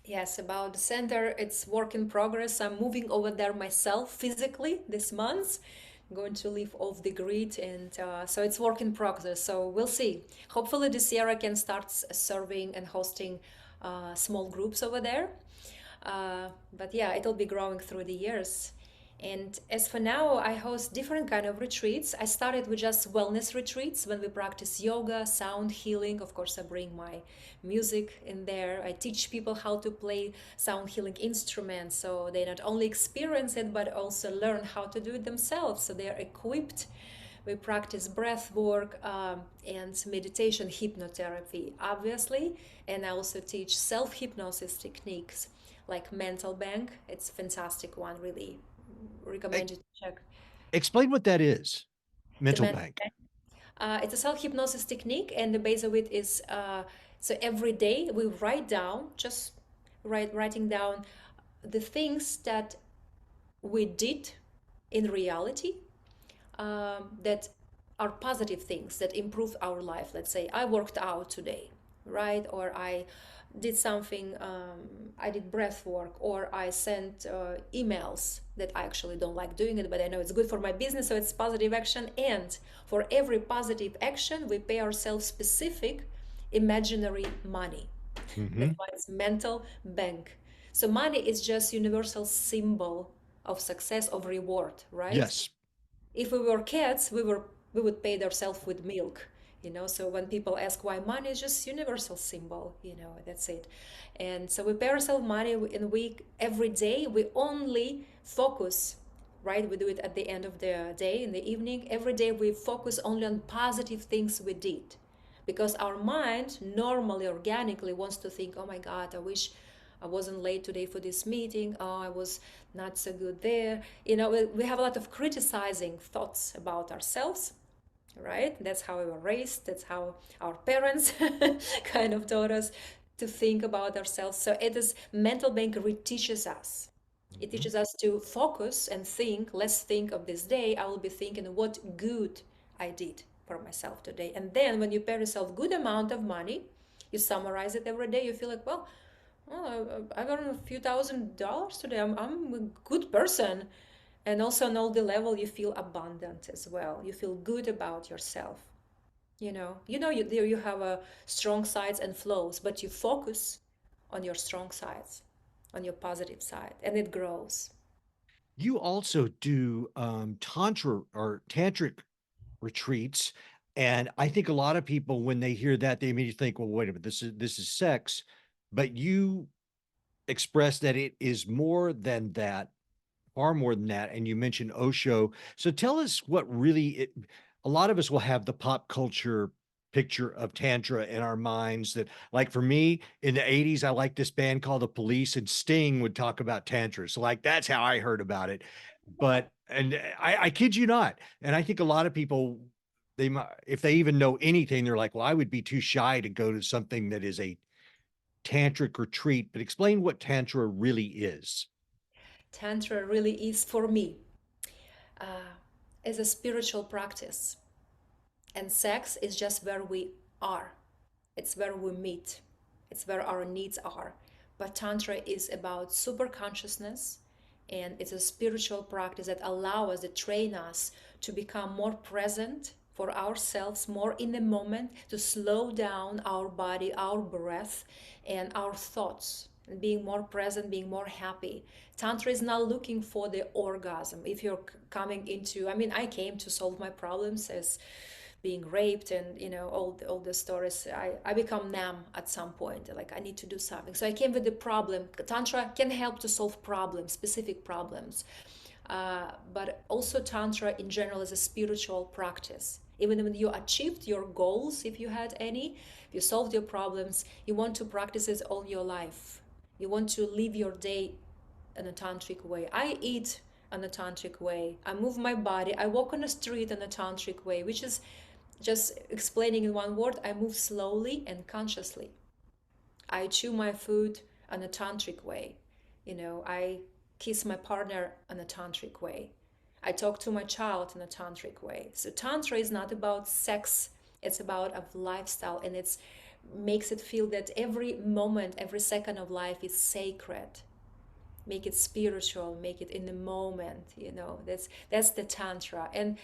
Speaker 2: Yes, about the center, it's work in progress. I'm moving over there myself physically this month. I'm going to live off the grid, and so it's work in progress. So we'll see. Hopefully, this year I can start serving and hosting small groups over there. But yeah, it'll be growing through the years. And as for now, I host different kind of retreats. I started with just wellness retreats when we practice yoga, sound healing. Of course, I bring my music in there. I teach people how to play sound healing instruments so they not only experience it but also learn how to do it themselves. So they are equipped. We practice breath work and meditation, hypnotherapy, obviously. And I also teach self hypnosis techniques like mental bank. It's a fantastic one, really
Speaker 1: E-
Speaker 2: recommend you to check
Speaker 1: Explain what that is.
Speaker 2: the
Speaker 1: Mental
Speaker 2: mental
Speaker 1: bank.
Speaker 2: bank. It's a self hypnosis technique, and the base of it is so every day we write down, just writing down the things that we did in reality that are positive things that improve our life. Let's say I worked out today, right? Or I did something, I did breath work, or I sent emails that I actually don't like doing it, but I know it's good for my business, so it's positive action. And for every positive action, we pay ourselves specific imaginary money. That's
Speaker 1: Hmm.
Speaker 2: why it's mental bank. So money is just universal symbol of success, of reward, right?
Speaker 1: Yes.
Speaker 2: If we were cats, we would pay ourselves with milk, so when people ask why, money is just universal symbol, that's it. And so we pay ourselves money, and we every day we only focus, right? We do it at the end of the day, in the evening. Every day we focus only on positive things we did, because our mind normally organically wants to think, oh my god, I wish I wasn't late today for this meeting. Oh, I was not so good there. We have a lot of criticizing thoughts about ourselves, right? That's how we were raised. That's how our parents kind of taught us to think about ourselves. So it is mental bank teaches us. It
Speaker 1: Hmm.
Speaker 2: teaches us to focus and think. Let's think of this day. I will be thinking what good I did for myself today. And then when you pay yourself good amount of money, you summarize it every day. You feel like, well, I earned a few $1,000s today. I'm a good person. And also on all the level, you feel abundant as well. You feel good about yourself. You have a strong sides and flows, but you focus on your strong sides, on your positive side, and it grows.
Speaker 1: You also do tantra or tantric retreats, and I think a lot of people, when they hear that, they immediately think, "Well, wait a minute, this is sex," but you express that it is more than that. far more than that. And you mentioned Osho. So tell us what really a lot of us will have the pop culture picture of Tantra in our minds that, like for me in the 80s, I liked this band called The Police, and Sting would talk about Tantra. So like that's how I heard about it. But and I kid you not. And I think a lot of people, they might, if they even know anything, they're like, well, I would be too shy to go to something that is a tantric retreat. But explain what Tantra really is.
Speaker 2: Tantra really is for me is a spiritual practice, and sex is just where we are. It's where we meet. It's where our needs are. But Tantra is about super consciousness, and it's a spiritual practice that allows us, that train us to become more present for ourselves, more in the moment, to slow down our body, our breath, and our thoughts, and being more present, being more happy. Tantra is not looking for the orgasm. If you're coming into, I mean, I came to solve my problems as being raped and all the stories. I become numb at some point, like I need to do something, so I came with the problem. Tantra can help to solve problems, specific problems, but also Tantra in general is a spiritual practice. Even when you achieved your goals, if you had any, if you solved your problems, you want to practice it all your life. You want to live your day in a tantric way. I eat in a tantric way. I move my body. I walk on the street in a tantric way, which is just explaining in one word, I move slowly and consciously. I chew my food in a tantric way. I kiss my partner in a tantric way. I talk to my child in a tantric way. So tantra is not about sex, it's about a lifestyle, and it's makes it feel that every moment, every second of life is sacred. Make it spiritual, make it in the moment. That's the tantra. And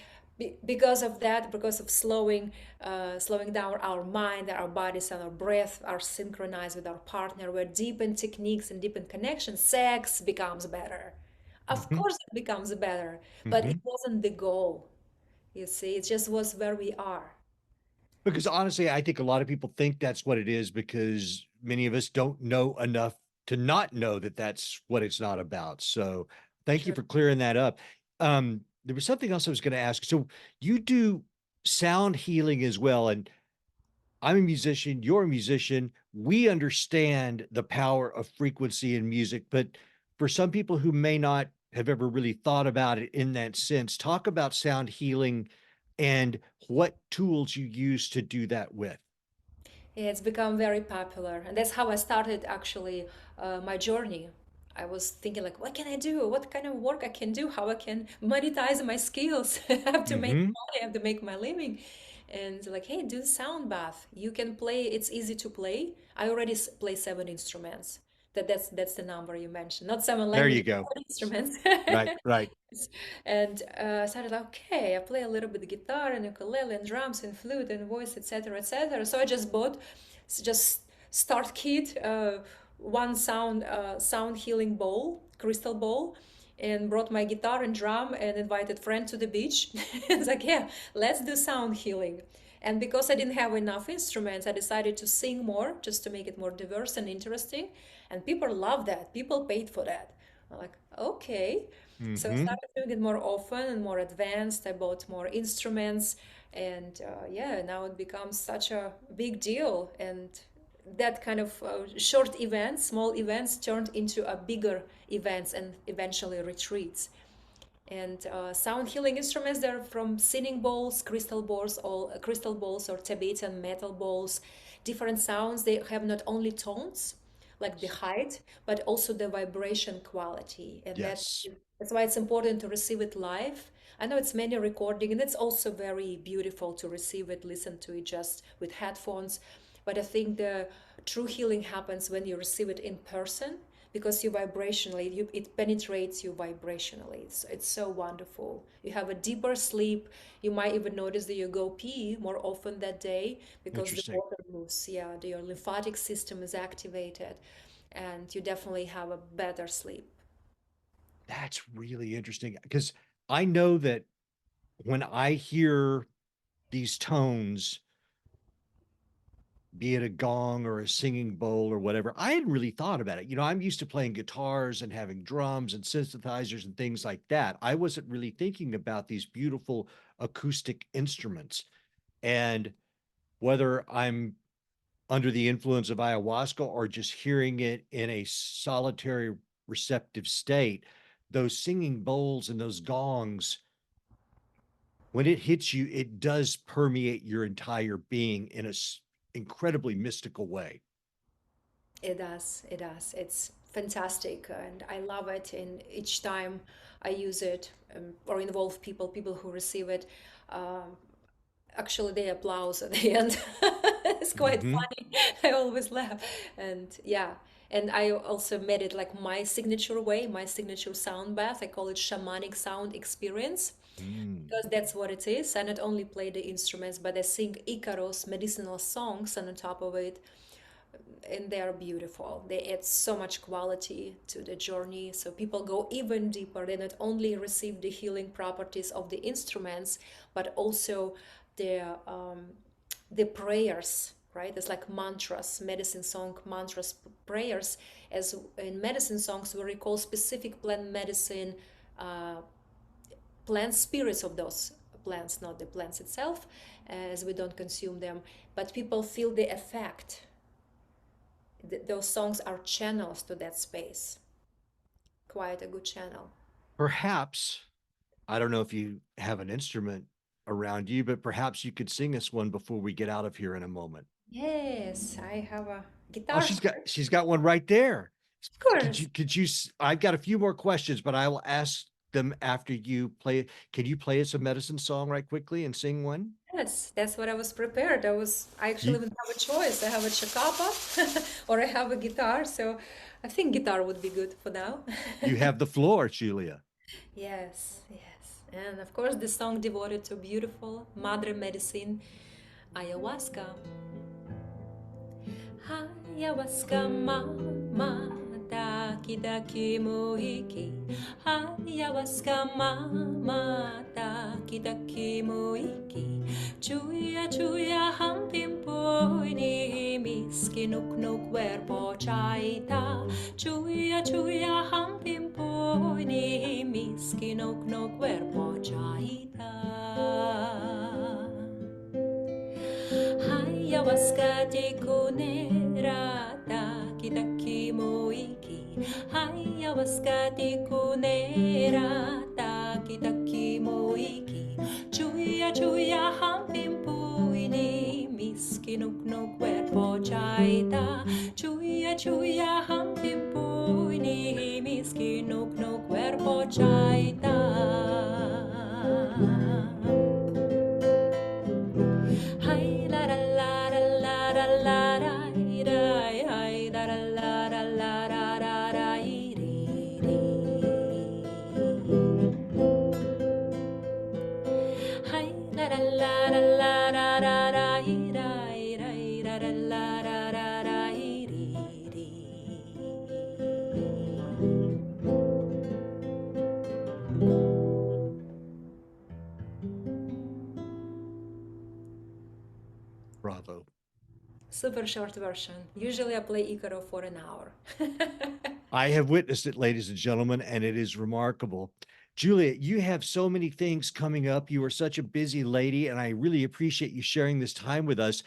Speaker 2: because of that, because of slowing down our mind, our bodies and our breath are synchronized with our partner, where deepened techniques and deepened connection, sex becomes better. Of
Speaker 1: Mhm.
Speaker 2: course it becomes better, but it
Speaker 1: Mhm.
Speaker 2: wasn't the goal. You see, it just was where we are.
Speaker 1: Because honestly, I think a lot of people think that's what it is because many of us don't know enough to not know that that's what it's not about. So thank you
Speaker 2: Sure.
Speaker 1: for clearing that up. There was something else I was going to ask. So you do sound healing as well. And I'm a musician, you're a musician. We understand the power of frequency in music, but for some people who may not have ever really thought about it in that sense, talk about sound healing and what tools you use to do that with.
Speaker 2: Yeah, it's become very popular, and that's how I started actually my journey. I was thinking like, what can I do? What kind of work I can do? How I can monetize my skills? I have to make
Speaker 1: Hmm.
Speaker 2: money. I have to make my living. And like, hey, do sound bath. You can play. It's easy to play. I already play 7 instruments. That's the number you mentioned. Not seven
Speaker 1: There
Speaker 2: languages,
Speaker 1: you go.
Speaker 2: 7 instruments.
Speaker 1: Right, right.
Speaker 2: And I started, okay, I play a little bit guitar and ukulele and drums and flute and voice, etc., etc. So I just bought just start kit, one sound healing bowl, crystal bowl, and brought my guitar and drum and invited friend to the beach. It's like, yeah, let's do sound healing. And because I didn't have enough instruments, I decided to sing more just to make it more diverse and interesting. And people love that. People paid for that. I'm like, okay. So I
Speaker 1: Hmm.
Speaker 2: started doing it more often and more advanced. I bought more instruments, and yeah, now it becomes such a big deal. And that kind of short events, small events, turned into a bigger events and eventually retreats. And sound healing instruments, they're from singing bowls, crystal balls or Tibetan metal bowls. Different sounds. They have not only tones, like the height, but also the vibration quality. And
Speaker 1: Yes.
Speaker 2: that's why it's important to receive it live. I know it's many recording, and it's also very beautiful to receive it, listen to it just with headphones. But I think the true healing happens when you receive it in person, because it penetrates you vibrationally. It's so wonderful. You have a deeper sleep. You might even notice that you go pee more often that day because the
Speaker 1: Interesting.
Speaker 2: water moves. Yeah, your lymphatic system is activated, and you definitely have a better sleep.
Speaker 1: That's really interesting because I know that when I hear these tones, be it a gong or a singing bowl or whatever. I hadn't really thought about it. I'm used to playing guitars and having drums and synthesizers and things like that. I wasn't really thinking about these beautiful acoustic instruments. And whether I'm under the influence of ayahuasca or just hearing it in a solitary receptive state, those singing bowls and those gongs, when it hits you, it does permeate your entire being in a incredibly mystical way.
Speaker 2: It does. It does. It's fantastic, and I love it. And each time I use it or involve people who receive it, um, actually they applause at the end. It's quite
Speaker 1: Mm-hmm.
Speaker 2: funny. I always laugh, and yeah. And I also made it like my signature way, my signature sound bath. I call it shamanic sound experience
Speaker 1: Mm.
Speaker 2: because that's what it is. I not only play the instruments, but I sing Icaros medicinal songs, and on top of it, and they are beautiful. They add so much quality to the journey. So people go even deeper. They not only receive the healing properties of the instruments, but also the um, the prayers. Right? It's like mantras, medicine song mantras, prayers. As in medicine songs, we recall specific plant medicine, uh, plant spirits of those plants, not the plants itself, as we don't consume them. But people feel the effect. Those songs are channels to that space. Quite a good channel.
Speaker 1: Perhaps, I don't know if you have an instrument around you, but perhaps you could sing us one before we get out of here in a moment.
Speaker 2: Yes, I have a
Speaker 1: Oh,
Speaker 2: guitar
Speaker 1: she's got
Speaker 2: here.
Speaker 1: she's got one right there.
Speaker 2: Of
Speaker 1: Could you
Speaker 2: course.
Speaker 1: could you I've got a few more questions, but I will ask them after you play. Can you play us a medicine song right quickly and sing one?
Speaker 2: Yes, that's what I was prepared. I actually
Speaker 1: You
Speaker 2: didn't have a choice. I have a chacapa or I have a guitar, so I think guitar would be good for now.
Speaker 1: you have the floor, Julia.
Speaker 2: Yes, yes. And of course, the song devoted to beautiful Madre Medicine, ayahuasca. Ayahuasca mama daki daki muiki. Ayahuasca mama daki daki muiki. Chuya chuya hampimpo ini miski nuk nuk cuerpo chaita. Chuya chuya hampimpo ini miski nuk nuk cuerpo chaita. Ayahuasca de kunera taki taki moiki. Ayahuasca de kunera taki taki moiki. Chuya chuya hampimpu ini miski nuk nuk cuerpo chaita. Chuya chuya hampimpu ini miski nuk nuk cuerpo chaita. Hi la la la la la la la hi hi la la la la la la la la hi la la la la la la la la la la la la la
Speaker 1: Bravo.
Speaker 2: Super short version. Usually I play Icaro for an hour.
Speaker 1: I have witnessed it, ladies and gentlemen, and it is remarkable. Julia, you have so many things coming up. You are such a busy lady, and I really appreciate you sharing this time with us.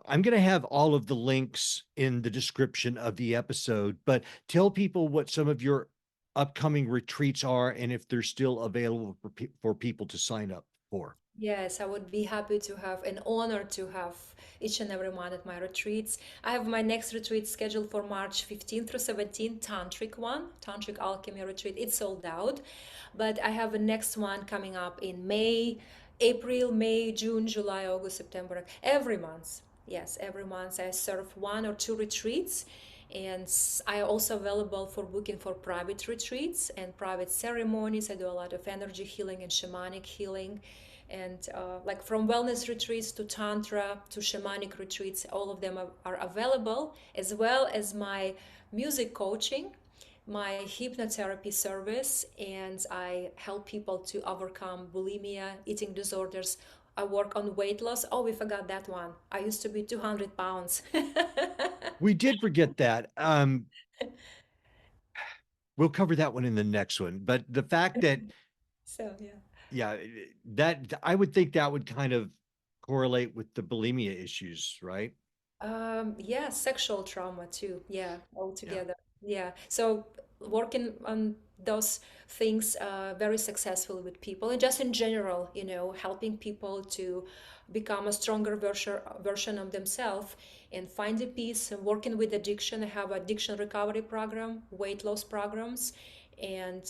Speaker 1: I'm going to have all of the links in the description of the episode, but tell people what some of your upcoming retreats are and if they're still available for people to sign up for.
Speaker 2: Yes, I would be happy to have an honor to have each and every one at my retreats. I have my next retreat scheduled for March 15th through 17th, Tantric one, Tantric Alchemy retreat. It's sold out, but I have a next one coming up in May, April, May, June, July, August, September, every month. Yes, every month I serve one or two retreats, and I also available for booking for private retreats and private ceremonies. I do a lot of energy healing and shamanic healing, and like from wellness retreats to tantra to shamanic retreats, all of them are available, as well as my music coaching, my hypnotherapy service, and I help people to overcome bulimia, eating disorders, I work on weight loss. Oh, we forgot that one. I used to be 200 pounds.
Speaker 1: We did forget that. We'll cover that one in the next one. But the fact that,
Speaker 2: So, yeah.
Speaker 1: yeah, that I would think that would kind of correlate with the bulimia issues, right?
Speaker 2: Yeah, sexual trauma too. Yeah,
Speaker 1: Yeah.
Speaker 2: altogether. Yeah. So working on those things very successfully with people and just in general, helping people to become a stronger version of themselves and find a peace and working with addiction. I have addiction recovery program, weight loss programs, and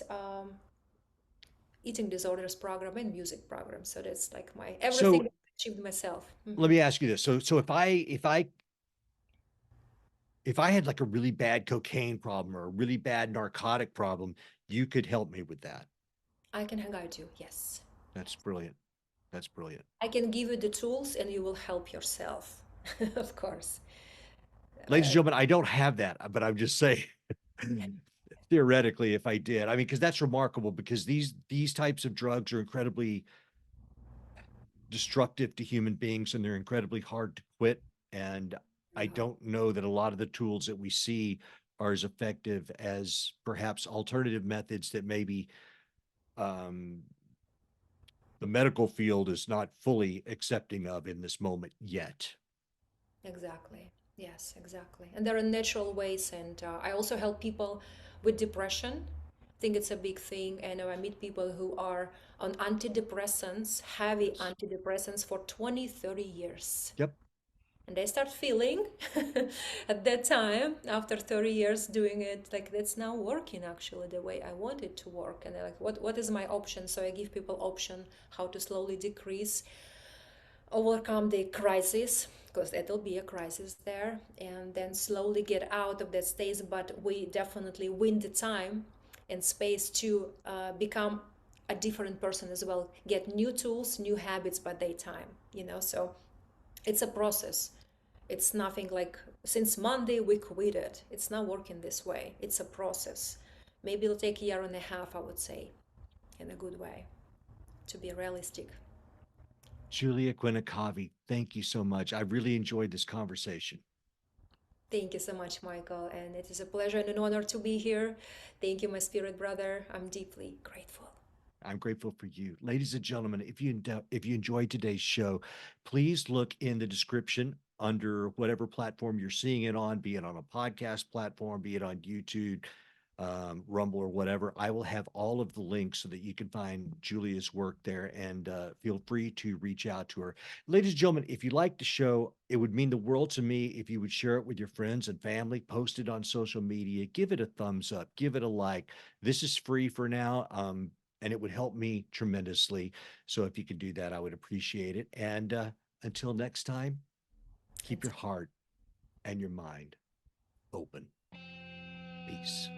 Speaker 2: eating disorders program and music program. So that's like my everything
Speaker 1: So
Speaker 2: that I achieved myself.
Speaker 1: let me ask you this. So if I had like a really bad cocaine problem or a really bad narcotic problem, you could help me with that.
Speaker 2: I can guide you. Yes.
Speaker 1: That's brilliant. That's brilliant.
Speaker 2: I can give you the tools and you will help yourself, of course.
Speaker 1: Ladies and gentlemen, I don't have that, but I'm just saying theoretically, if I did, I mean, because that's remarkable because these types of drugs are incredibly destructive to human beings and they're incredibly hard to quit. And I
Speaker 2: Yeah,
Speaker 1: don't know that a lot of the tools that we see are as effective as perhaps alternative methods that maybe um, the medical field is not fully accepting of in this moment yet.
Speaker 2: exactly. Yes, exactly. And there are natural ways. And I also help people with depression. I think it's a big thing. And I meet people who are on antidepressants, heavy
Speaker 1: Yes.
Speaker 2: antidepressants for 20, 30 years.
Speaker 1: Yep.
Speaker 2: And I start feeling at that time, after 30 years doing it, like that's now working actually the way I want it to work. And they're like, what is my option? So I give people option how to slowly decrease, overcome the crisis, because it'll be a crisis there, and then slowly get out of that stage. But we definitely win the time and space to become a different person as well, get new tools, new habits by daytime. So it's a process. It's nothing like since Monday we quit it. It's not working this way. It's a process. Maybe it'll take a year and a half, I would say, in a good way, to be realistic.
Speaker 1: Julia Quena Kavi, thank you so much. I really enjoyed this conversation.
Speaker 2: Thank you so much, Michael. And it is a pleasure and an honor to be here. Thank you, my spirit brother. I'm deeply grateful.
Speaker 1: I'm grateful for you. Ladies and gentlemen, if you enjoyed today's show, please look in the description under whatever platform you're seeing it on, be it on a podcast platform, be it on YouTube, Rumble, or whatever. I will have all of the links so that you can find Julia's work there and feel free to reach out to her. Ladies and gentlemen, if you like the show, it would mean the world to me if you would share it with your friends and family, post it on social media, give it a thumbs up, give it a like. This is free for now. And it would help me tremendously. So if you could do that, I would appreciate it. And until next time, keep your
Speaker 2: Until
Speaker 1: heart and your mind open. Peace.